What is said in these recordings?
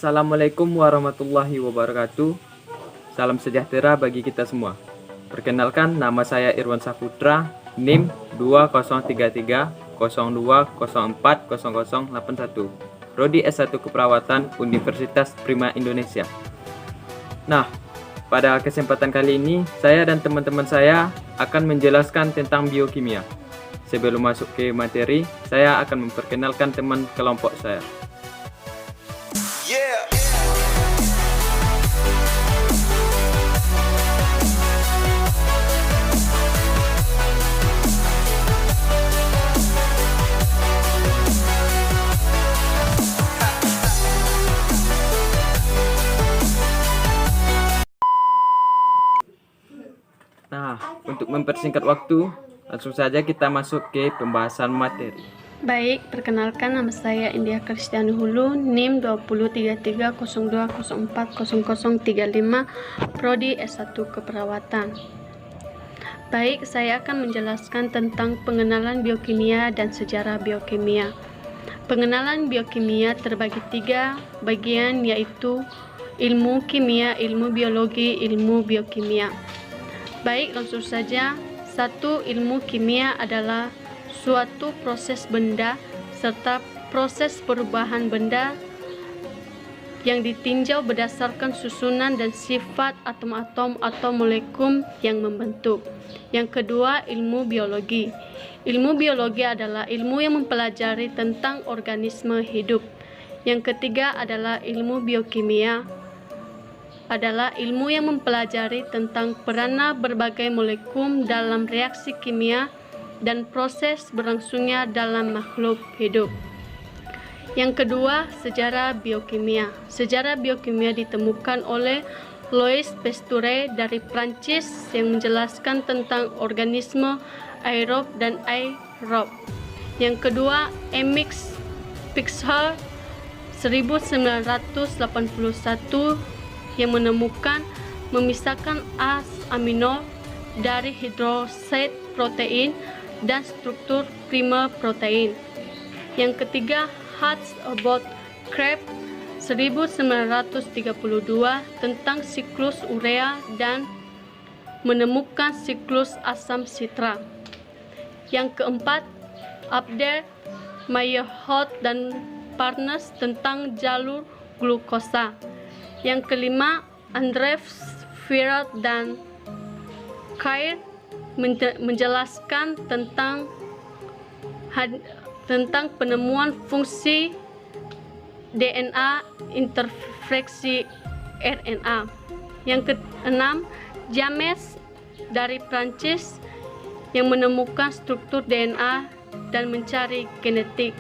Assalamualaikum warahmatullahi wabarakatuh. Salam sejahtera bagi kita semua. Perkenalkan, nama saya Irwan Saputra, NIM 203302040081, Prodi S1 Keperawatan Universitas Prima Indonesia. Nah, pada kesempatan kali ini, saya dan teman-teman saya akan menjelaskan tentang biokimia. Sebelum masuk ke materi, saya akan memperkenalkan teman kelompok saya. Nah, untuk mempersingkat waktu, langsung saja kita masuk ke pembahasan materi. Baik, perkenalkan nama saya India Kristiani Hulu, NIM 203302040035, Prodi S1 Keperawatan. Baik, saya akan menjelaskan tentang pengenalan biokimia dan sejarah biokimia. Pengenalan biokimia terbagi 3 bagian, yaitu ilmu kimia, ilmu biologi, ilmu biokimia. Baik, langsung saja. 1. Ilmu kimia adalah suatu proses benda serta proses perubahan benda yang ditinjau berdasarkan susunan dan sifat atom-atom atau molekul yang membentuk. Yang kedua, ilmu biologi. Ilmu biologi adalah ilmu yang mempelajari tentang organisme hidup. Yang ketiga adalah ilmu biokimia, adalah ilmu yang mempelajari tentang peranan berbagai molekul dalam reaksi kimia dan proses berlangsungnya dalam makhluk hidup. Yang kedua, sejarah biokimia. Sejarah biokimia ditemukan oleh Louis Pasteur dari Prancis yang menjelaskan tentang organisme aerob dan aerob. Yang kedua, Emil Pixel 1981 yang menemukan memisahkan asam amino dari hidrosat protein dan struktur primer protein. Yang ketiga, Hans Albert Krebs 1932 tentang siklus urea dan menemukan siklus asam sitra. Yang keempat, Abder Meyerholt dan Partners tentang jalur glukosa. Yang kelima, Andreas Firat dan Kyle menjelaskan tentang penemuan fungsi DNA interfeksi RNA. Yang keenam, James dari Prancis yang menemukan struktur DNA dan mencari genetik.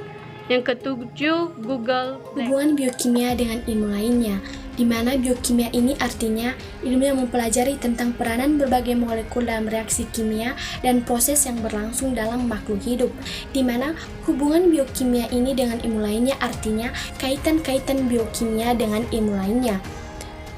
Yang ketujuh, Google. Hubungan biokimia dengan ilmu lainnya, di mana biokimia ini artinya ilmu yang mempelajari tentang peranan berbagai molekul dalam reaksi kimia dan proses yang berlangsung dalam makhluk hidup, di mana hubungan biokimia ini dengan ilmu lainnya artinya kaitan-kaitan biokimia dengan ilmu lainnya.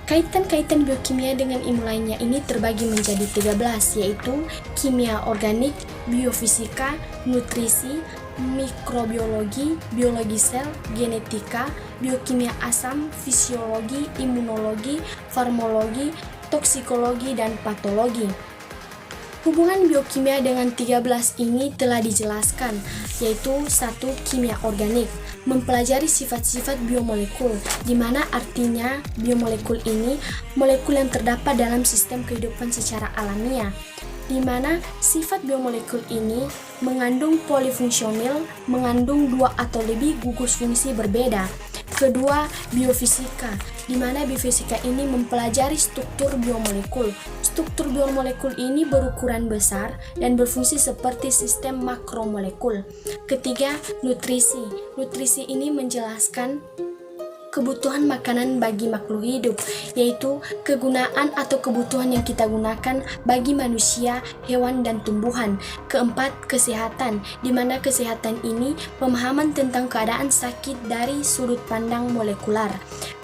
Kaitan-kaitan biokimia dengan ilmu lainnya ini terbagi menjadi 13, yaitu kimia organik, biofisika, nutrisi, mikrobiologi, biologi sel, genetika, biokimia asam, fisiologi, imunologi, farmakologi, toksikologi, dan patologi. Hubungan biokimia dengan 13 ini telah dijelaskan, yaitu 1. Kimia organik, mempelajari sifat-sifat biomolekul, di mana artinya biomolekul ini molekul yang terdapat dalam sistem kehidupan secara alamiah, di mana sifat biomolekul ini mengandung polifungsional, mengandung 2 atau lebih gugus fungsi berbeda. Kedua, biofisika, di mana biofisika ini mempelajari struktur biomolekul. Struktur biomolekul ini berukuran besar dan berfungsi seperti sistem makromolekul. Ketiga, nutrisi. Nutrisi ini menjelaskan kebutuhan makanan bagi makhluk hidup, yaitu kegunaan atau kebutuhan yang kita gunakan bagi manusia, hewan, dan tumbuhan. Keempat, kesehatan, di mana kesehatan ini pemahaman tentang keadaan sakit dari sudut pandang molekular.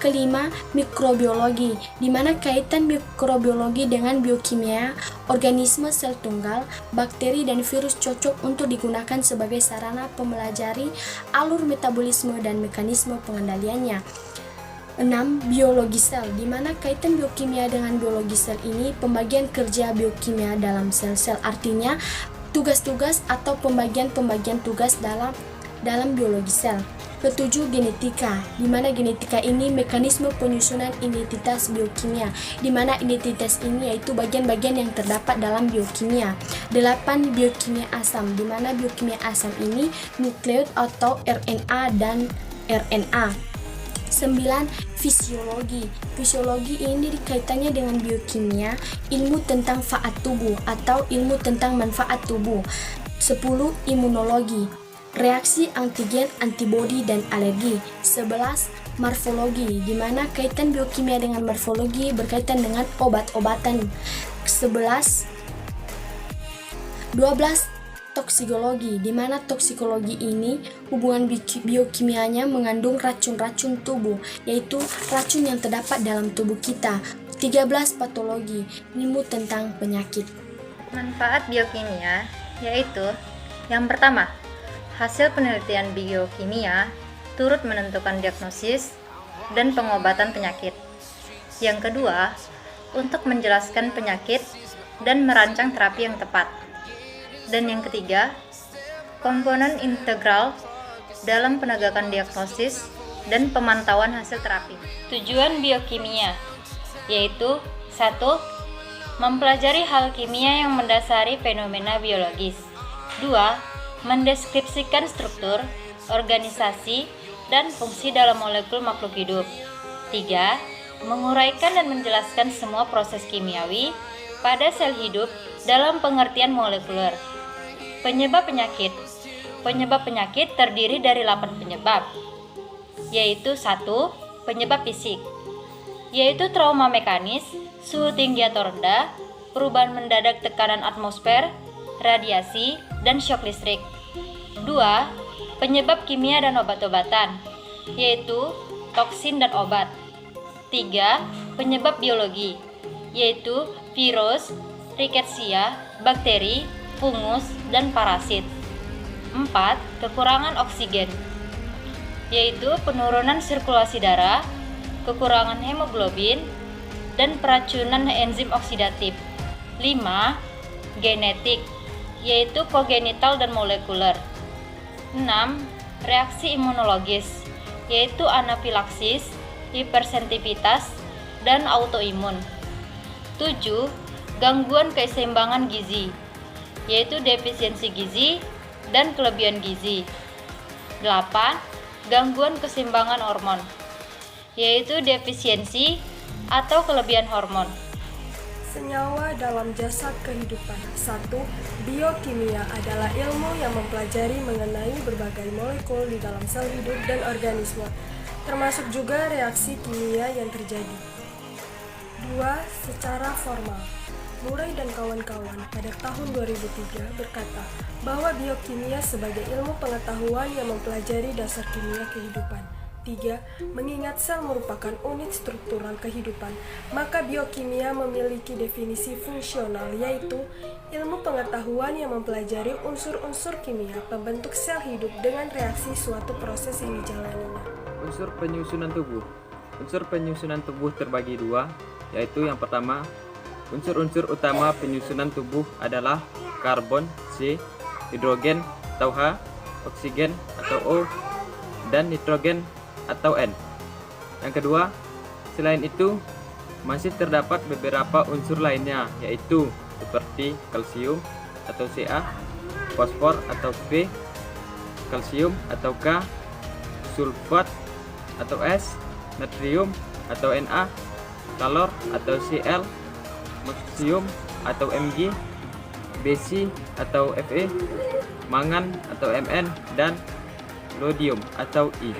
Kelima, mikrobiologi, di mana kaitan mikrobiologi dengan biokimia, organisme sel tunggal, bakteri, dan virus cocok untuk digunakan sebagai sarana pemelajari alur metabolisme dan mekanisme pengendaliannya. 6. Biologi sel, di mana kaitan biokimia dengan biologi sel ini pembagian kerja biokimia dalam sel-sel, artinya tugas-tugas atau pembagian-pembagian tugas dalam biologi sel. Ketujuh, genetika, di mana genetika ini mekanisme penyusunan identitas biokimia, di mana identitas ini yaitu bagian-bagian yang terdapat dalam biokimia. 8. Biokimia asam, di mana biokimia asam ini nukleot atau RNA dan RNA. 9. Fisiologi. Fisiologi ini kaitannya dengan biokimia, ilmu tentang faat tubuh atau ilmu tentang manfaat tubuh. 10. Imunologi, reaksi antigen, antibodi, dan alergi. 11. Morfologi, di mana kaitan biokimia dengan morfologi berkaitan dengan obat-obatan. 12. Toksikologi, di mana toksikologi ini hubungan biokimianya mengandung racun-racun tubuh, yaitu racun yang terdapat dalam tubuh kita. 13. Patologi, ilmu tentang penyakit. Manfaat biokimia yaitu yang pertama, hasil penelitian biokimia turut menentukan diagnosis dan pengobatan penyakit. Yang kedua, untuk menjelaskan penyakit dan merancang terapi yang tepat. Dan yang ketiga, komponen integral dalam penegakan diagnosis dan pemantauan hasil terapi. Tujuan biokimia yaitu 1. Mempelajari hal kimia yang mendasari fenomena biologis. 2. Mendeskripsikan struktur, organisasi, dan fungsi dalam molekul makhluk hidup. 3. Menguraikan dan menjelaskan semua proses kimiawi pada sel hidup dalam pengertian molekuler. Penyebab penyakit. Penyebab penyakit terdiri dari 8 penyebab, yaitu 1. Penyebab fisik, yaitu trauma mekanis, suhu tinggi atau rendah, perubahan mendadak tekanan atmosfer, radiasi, dan syok listrik. 2. Penyebab kimia dan obat-obatan, yaitu toksin dan obat. 3. Penyebab biologi, yaitu virus, rickettsia, bakteri, fungus, dan parasit. 4. Kekurangan oksigen, yaitu penurunan sirkulasi darah, kekurangan hemoglobin, dan peracunan enzim oksidatif. 5. Genetik, yaitu kongenital dan molekuler. 6. Reaksi imunologis, yaitu anafilaksis, hipersensitivitas, dan autoimun. 7. Gangguan keseimbangan gizi, yaitu defisiensi gizi dan kelebihan gizi. 8. Gangguan keseimbangan hormon, yaitu defisiensi atau kelebihan hormon. Senyawa dalam jasad kehidupan. 1. Biokimia adalah ilmu yang mempelajari mengenai berbagai molekul di dalam sel hidup dan organisme, termasuk juga reaksi kimia yang terjadi. 2. Secara formal, Murray dan kawan-kawan pada tahun 2003 berkata bahwa biokimia sebagai ilmu pengetahuan yang mempelajari dasar kimia kehidupan. 3. Mengingat sel merupakan unit struktural kehidupan, maka biokimia memiliki definisi fungsional, yaitu ilmu pengetahuan yang mempelajari unsur-unsur kimia pembentuk sel hidup dengan reaksi suatu proses yang dijalaninya. Unsur penyusunan tubuh. Unsur penyusunan tubuh terbagi dua, yaitu yang pertama, unsur-unsur utama penyusunan tubuh adalah karbon C, hidrogen atau H, oksigen atau O, dan nitrogen atau N. Yang kedua, selain itu masih terdapat beberapa unsur lainnya, yaitu seperti kalsium atau Ca, fosfor atau P, kalsium atau K, sulfat atau S, natrium atau Na, kalor atau Cl, magnesium atau Mg, Besi atau Fe, mangan atau Mn, dan rhodium atau I.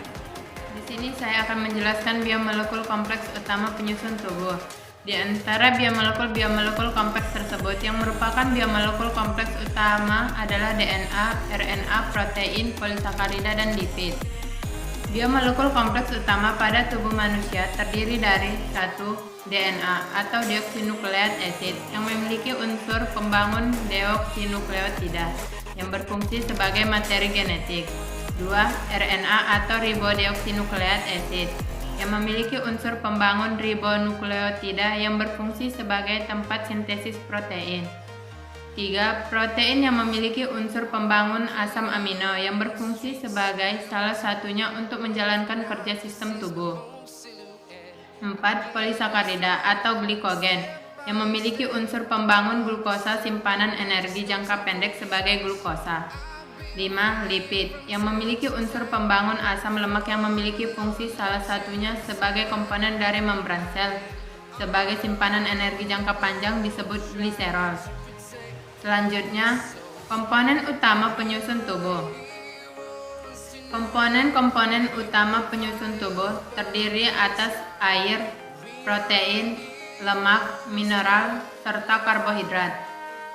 Di sini saya akan menjelaskan biomolekul kompleks utama penyusun tubuh. Di antara biomolekul kompleks tersebut, yang merupakan biomolekul kompleks utama adalah DNA, RNA, protein, polisakarida, dan lipid. Biomolekul kompleks utama pada tubuh manusia terdiri dari 1. DNA atau deoksinukleat acid yang memiliki unsur pembangun deoksinukleotida yang berfungsi sebagai materi genetik. 2. RNA atau ribodeoksinukleat acid yang memiliki unsur pembangun ribonukleotida yang berfungsi sebagai tempat sintesis protein. 3. Protein yang memiliki unsur pembangun asam amino yang berfungsi sebagai salah satunya untuk menjalankan kerja sistem tubuh. 4. Polisakarida atau glikogen yang memiliki unsur pembangun glukosa simpanan energi jangka pendek sebagai glukosa. 5. Lipid yang memiliki unsur pembangun asam lemak yang memiliki fungsi salah satunya sebagai komponen dari membran sel sebagai simpanan energi jangka panjang disebut gliserol. Selanjutnya, komponen utama penyusun tubuh. Komponen-komponen utama penyusun tubuh terdiri atas air, protein, lemak, mineral, serta karbohidrat.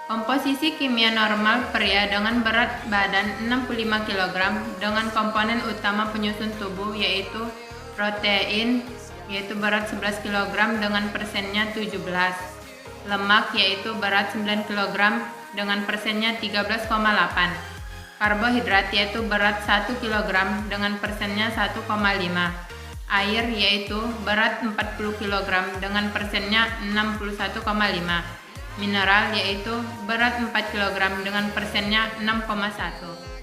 Komposisi kimia normal pria dengan berat badan 65 kg dengan komponen utama penyusun tubuh yaitu protein yaitu berat 11 kg dengan persennya 17, lemak yaitu berat 9 kg dengan persennya 13,8, karbohidrat yaitu berat 1 kg dengan persennya 1,5, air yaitu berat 40 kg dengan persennya 61,5, mineral yaitu berat 4 kg dengan persennya 6,1.